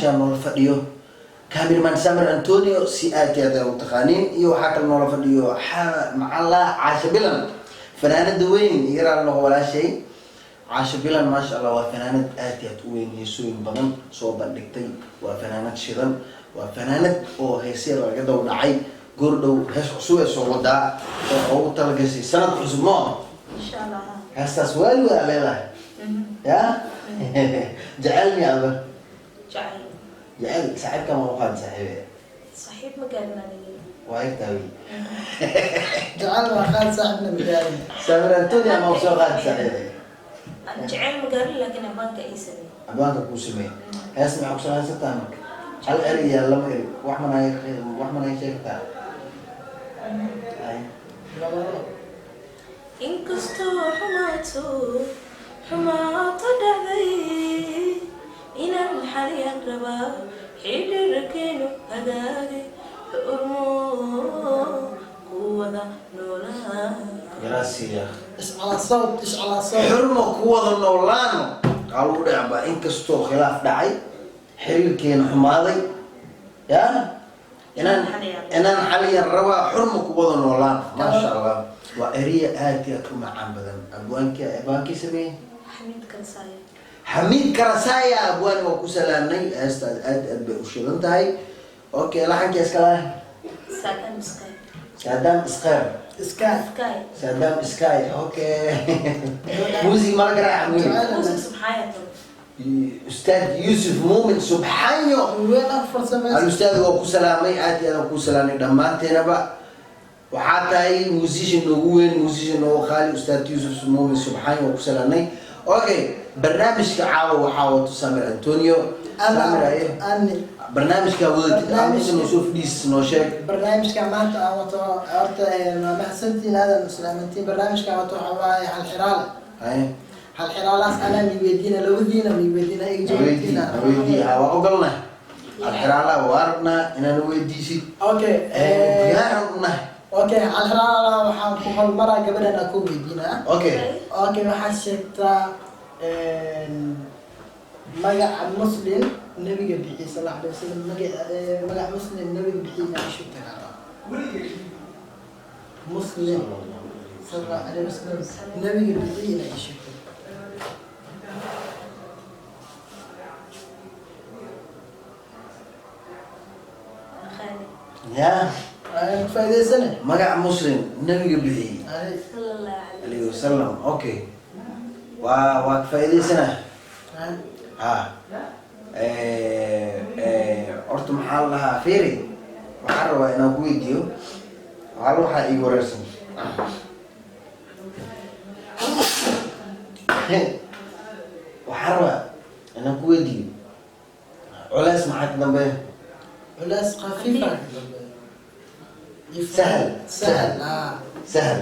meeshaan noola fadhiyo cameraman Samir Antonio si aad iyo aad u taqaaniin iyo waxaa kale noola fadhiyo macalla Caasha Bilan fanaanada weyn iyaraa la walaashay Caasha Bilan ma sha Allah waa fanaanad aad iyo aad u weyn heesooyin badan soo bandhigtay waa fanaanad shidan waa fanaanad oo heesay laga daba dhacay goordhow hees cusub ee soo wadaa oo ugu talagashay sanad cusub ma insha Allah heestaas waa leedahay ya جعلني أبا جعل صاحب كم وقت صاحب مقالنا لي وايد تاوي جعل وقت صاحبنا مقالنا سامر أنتوني أما وصوغات صاحب جعل مقالنا لكن أبانك أي سمي أبانك أكو سمي اسمع أكسرها ستامك هل أري يا لما أري وحمنا يشيك تا إن كستو حماتو حماطة دعي إن الحري الربا حيد الركين هداري أرمو قوة نولا يراسي إيش على صوت إيش على صوت حرمة قوة النولانو قالوا لعبا إن كستو خلاف دعي حرير كين حماضي يا إنان حاليا الربا حرمة قوة النولانو ما شاء الله وأريا آتي أكما عم بدن أبوانكي سميه حميد كرسايا أبوان وكسلاني أستاذ أد بوشلنتاي أوكي لحن كيس كلاه سادام سكاي سادام سكاي أوكي موزي مرة قرأ حميد موزي سبحانه أستاذ يوسف مؤمن سبحانه وين أفر سماه الأستاذ وكسلاني آتي أنا وكسلاني دمانتنا بقى وحتى هي موزيشن نوين موزيشن نو خالي أستاذ يوسف مؤمن سبحانه وكسلاني أوكي برنامج كعاوة وحاوة سامر أنطونيو سامر أيه برنامج كعود برنامج نشوف ديس نوشك برنامج كمان أرتا ما حسنتين هذا المسلمين برنامج كمان حواي على الحرالة أيه الحرالة أنا ميودينا لو ودينا ميودينا إيجابينا نوديها وأقولنا الحرالة واربنا إن نوديسي أوكي يارنا أوكي على الحرالة وحنا كل مرة قبل أن أكون ميودينا أوكي ما حسيت مجا مسلم النبي بحي صلى الله عليه وسلم مجا مسلم النبي بحي ما شفته مسلم صلى الله عليه وسلم النبي بحي ما شفته يا فايدة سنة مجا مسلم النبي بحي صلى الله عليه وسلم أوكي وفايدة سنة horta maxaa lahaa feeri waxaan rabaa inaan ku weydiiyo hal waxaa iigu wareersan waxaan rabaa inaan ku weydiiyo culays maxaa ka dambeeya علاس خفيفة سهل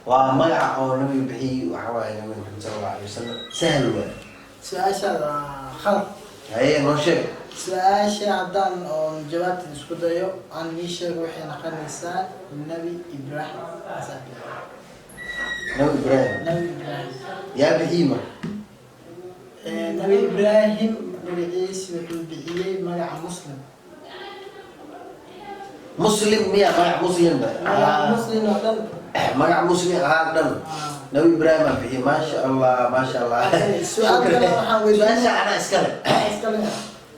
ومقع أو نبي بحي وحواي نبي محمد صلى الله عليه وسلم سهل وين سؤال خلق هي نوشك سؤال عدان أو جواب تسكتيو عن ميشة روحي نقل نساء النبي إبراهيم نبي إبراهيم يا بحيمة نبي إبراهيم نبي عيسى بحيي مقع مسلم مسلم مية مقع مسلم بقى مسلم وقال مقع مسلم هذا نبي إبراهيم بحي ما شاء الله ما شاء الله سؤال أنا أسكلم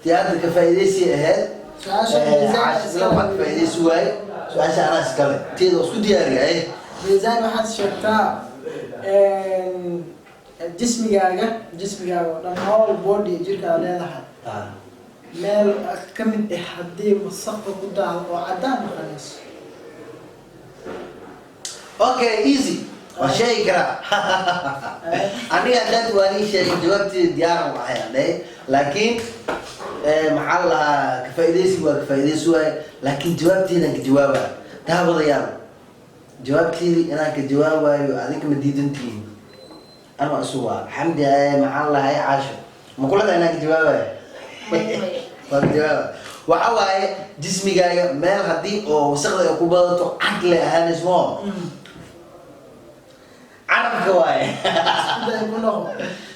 تيادر كفايديسي أهل عاش لما كفايديسي واي سؤال أنا أسكلم تيادر اسكو دياري أيه ميزان واحد شرطة جسمي لما هو البودي يجيك على هذا مال كم حدي والصفة قدام وعدام خلاص اوكي ايزي وشيء كرا أنا أدري واني شيء جوابتي ديار وحياة لكن محلها كفايدة سوى كفايدة سوى لكن جوابتي أنا كجوابها تابع يا جوابتي أنا كجوابها وعليك مديدنتين أنا أسوأ الحمد لله محلها هي عاشر ما كلها أنا كجوابها وحواي جسمي جاي مال هدي أو سقط يقبض عقل هان اسمه عرب كواي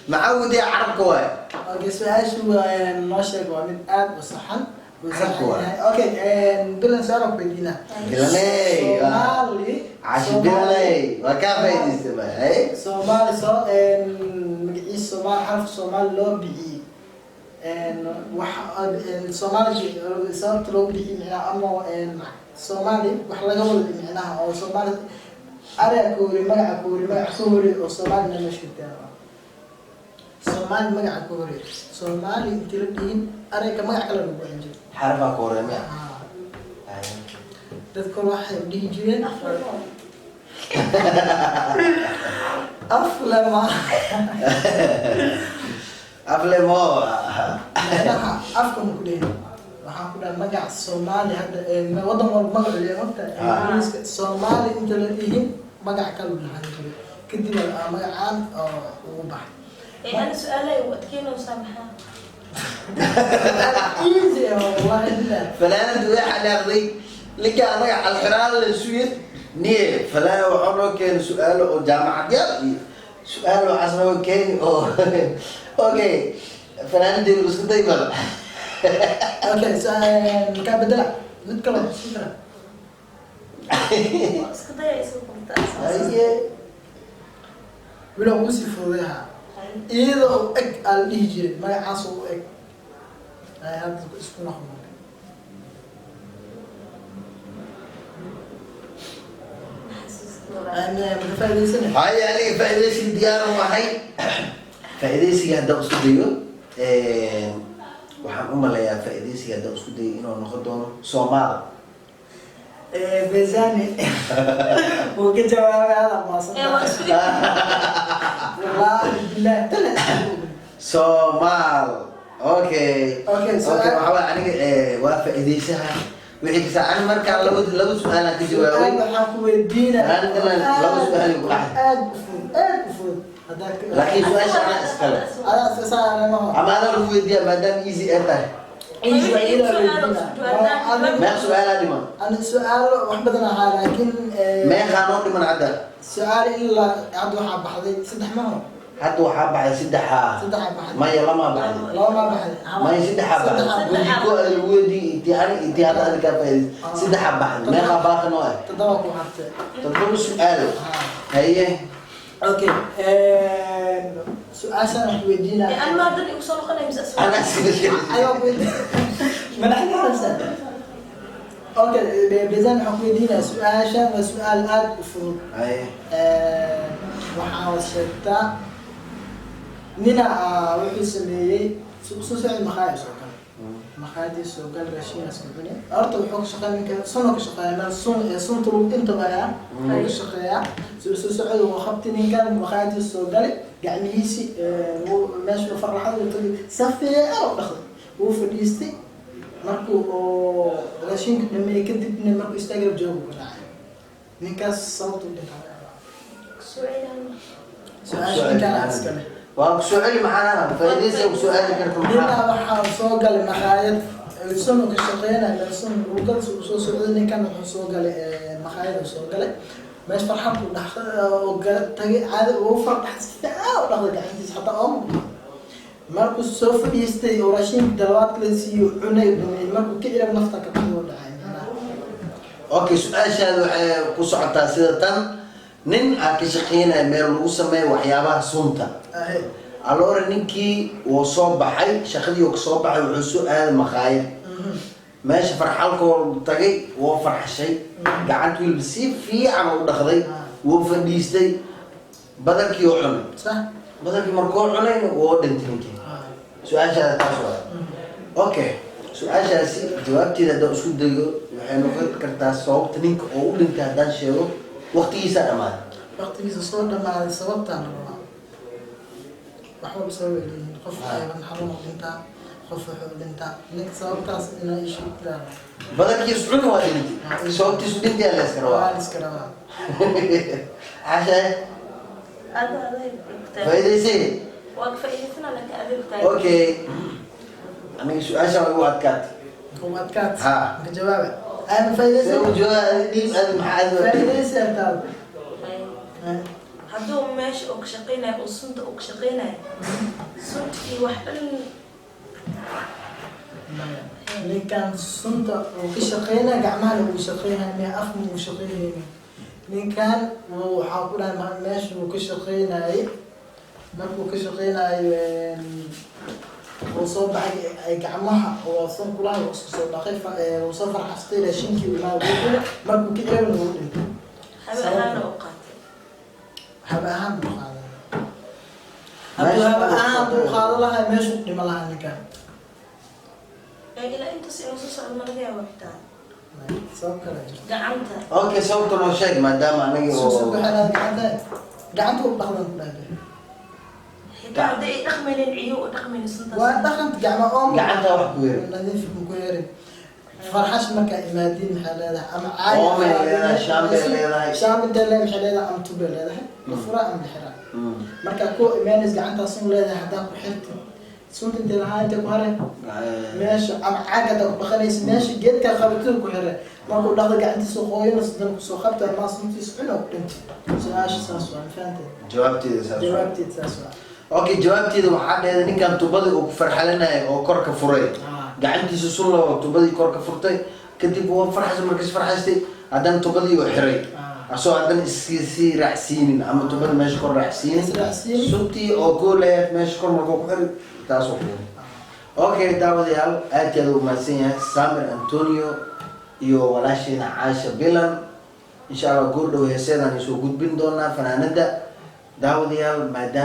معودي عرب كواي اوكي سؤال شو نوشك ومن اد وصحن حلو. اوكي بلن سؤالك بدينا بلاني سومالي عاش بلاني وكيف يدي هاي سومالي سو مقعيس سومال حرف سومال لو بيعي الصومالي صارت لو بيعي معناها أما الصومالي وحلا قبل معناها أو الصومالي أنا كوري مقع كوري والصومالي نمشي كتير الصومالي مقع كوري الصومالي أنت لدين أنا كمقع كلا نبغى نجيب حرفها كوريميا تذكر واحد بدي يجي أفلم أفلمو أنا أفكم كلين waxaan ku dhahay magac Soomaali hadda wadan walba magac leeyahay Ingiriiska Soomaali inta la dhihin magac kale uu lahaan jiray kadib magacaan oo baxay أنا سؤالي وأتكينو سامحة. easy والله بالله فلان دوي على غضي لقى أنا على الحرارة السويد نيه فلان وعمره كان سؤاله جامعة يلا سؤاله عصره كان أوكي فلان دي بس كده يبغى اوكي كان بدلع نتكلم شكرا اسكتي يسوق متأسف. أيه ولا وصي فضيحة إذا أك اللي يجري ما يعصوا أك هذا اسمه نحن أنا متفائل سنة هاي يعني فائدة ديار وهاي فائدة هذا أسوديو waxaan u maleeyaa faa'iideysiga hadda isku dayay inuu noqon doono Soomaali بزاني وكجواب هذا ما صدق والله بالله Soomaali okay سؤال waxaa aniga waa faa'iideysaha wixii ka saacan marka laba su'aal aan ka jawaabay waxaan ku weydiinaa laba su'aal ugu dhaxay aad u fudud هذاك laakiin su'aasha ana iskale على أساس أنا ما ama ana lagu weydiiyaa maadaama easy ay tahay إيش بعيد أنا meeq su'aal aad dhiman أنا السؤال وحبتنا على لكن meeqaa noo dhiman hadda سؤال إلا عبد الوهاب بحذي صدق ما هو hadda waxaa baxay saddexa صدق بحذي maya lama baxay لا ما بحذي maya saddexa baxay weli ko lagu weydiiyey intii hadda adiga ka faa'iideysay saddexa baxay meeqaa baaqi noo ah تدوق وحتى toddoba su'aal haye أوكي سؤال سنة ويدينا أنا ما أدري أوصل خليني بس أسمع. أنا أسكت أيوة ويدينا ما نحن ننسى أوكي بزن حكم ويدينا سؤال شان وسؤال آد وفروض أيه وحاول شتا نينا وحي سميي سوسع المخايف سوكال مخايف سوكال راشين اسكبني أرتو حق شقا منك صنوك شقا ما صن طلوب انت بقى حق شقا سوسع وخبتني كان مخايف سوكال يعني هيسي ماشي فرحة وتقول صفي أو دخل وفديستي markuu oo raashinka dhameeyay kadibna markuu istaagay joogo ku dhacay ninkaas sababtu dhintay su'aasha kan askale waa su'aal macana faa'iideysi oo su'aal karto ninka waxa soo galay maqaayad sunu ka shaqeynaya sun uu dad soo socday ninkan wuxuu soo galay maqaayad soo galay meesh farxad u dhaxay oo tagay caadi oo farxad oo dhaqay gacantiisa hatta oo markuu soo fadhiistay oo raashin dalawaad la siiyo cunay markuu ka ilaa nafta ka qado dhacay okay su'aashaadu waxay ku socotaa sida tan nin aan ka shaqeynaya meel lagu sameeyo waxyaabaha sunta aloore ninkii wuu soo baxay shaqadii uu soo baxay wuxuu soo aaday maqaayad meesha farxalkoo tagay wuu farxashay gacantu wilba si fiican u dhaqday wuu fadhiistay badalkii oo cunay صح badalkii markuu cunayna wuu dhintay ninkii su'aashaada taas waa okay su'aashaasi jawaabteeda haddaan isku dayo waxay noqon kartaa sababta ninka oo u dhintay haddaan sheego waqtigiisa dhamaaday waqtigiisa soo dhamaaday sababtaan rabaa waxba soo weelin qof ayban xarun dhintaa qof wuxuu dhintaa ninka sababtaas inaa ishu tiraan badalkiisu cuni waa dhintay sababtiisu dhintay la iska rabaa waa iska rabaa عشان هذا فايدة واقفة إيدنا لك أدرك اوكي انا سؤال شو هو كات ومادكات ها. كجوابه أنا فايدة سو جوا دي انا محاذ فايدة سيرتال hadduu meesha uu ka shaqeynayo oo sunta uu ka shaqeynayo suntii wax dhan ninkan sunta uu ka shaqeynaya gacmaha uu shaqeynaya mee afka uu shaqeynaya ninkan waxaa ku dhahay meesha uu ka shaqeynayay markuu ka shaqeynayo uu soo baxay ay gacmaha oo sun kulahay uu soo dhaqay uu soo farxastay raashinkii uu lahaa markuu ka eegan uu dhintay habahaan oo qaatay habahaan uu qaaday habahaan uu qaaday lahaa meesha uu dhima lahaa ninkan ilaa intaas inuu soo socdo ma laga yaabo xitaa soo kale gacanta okay sababta noo sheeg maadaama anagii oo gacanta u dhaqdan ku dhahay xitaa hadday dhaqmaynin ciyo u dhaqmaynin suntaas waa dhaqanta gacanta wax ku yeeri nadiif ku yeeri farxash marka imaadin maxay leedahay ama oo leedahay shaambe leedahay shaambe maxay leedahay ama tube leedahay fura ama xira marka ku imaanis gacanta sun leedahay hadaa ku xirti sunta inta lahaa inta ku haray meesha ama caagada ku dhaqanaysa meesha geedka qabatida ku xiray markuu dhaqdo gacantiisa qooyna sidan ku soo qabta ma suntiisa cuna ku dhintay su'aasha saas waa fahanteen jawaabteeda saas waa okay jawaabteeda waxaa dheeday ninkan tubadii uu ku farxalinayay oo korka furay gacantiisa sun loo tubadii korka furtay kadib uu farxasay markaas farxastay haddana tubadii uu xiray asoo haddana iskii raacsiinin ama tubada meesha kor raacsiinin suntii oo gooleed meesha kor markuu ku xiray taasoo keenay okay daawadayaal aad iyo aad u mahadsan yahay Samir Antonio iyo walaasheena Caasha Bilan insha Allah goor dhow heeseedaan isoo gudbin doonaa fanaanada daawadayaal maadaama